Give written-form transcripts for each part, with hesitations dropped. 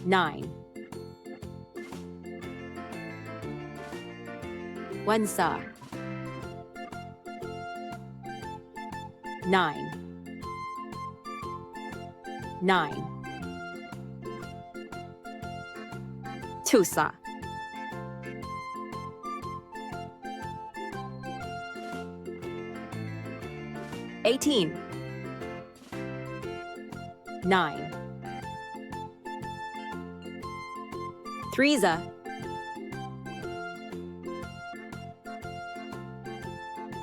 9. Wansa. 9. 9. Tusa. 18. 9. Threesa.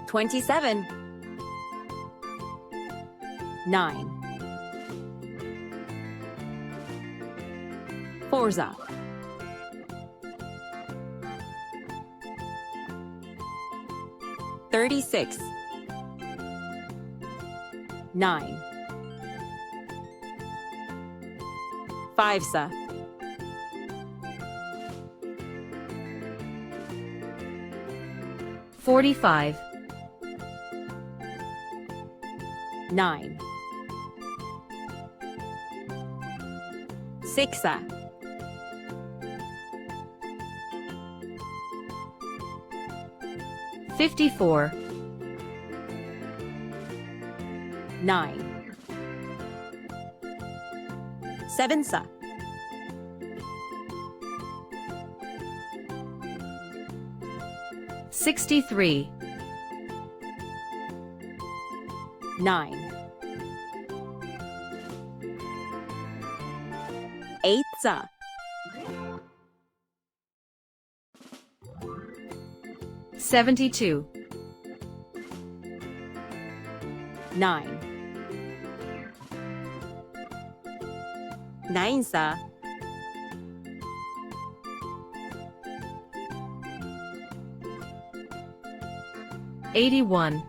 27. 9. Forza. 36. 9. Fivesa. 45. 9. Sixa. 54. 9. Sevensa. 63. 9. Eightsa. 72. 9. Ninesa. 81.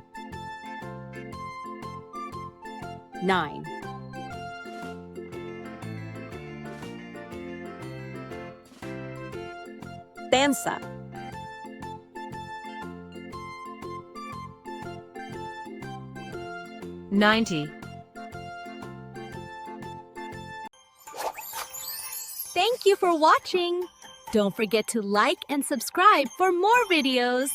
9. Dansa. 90. Thank you for watching. Don't forget to like and subscribe for more videos.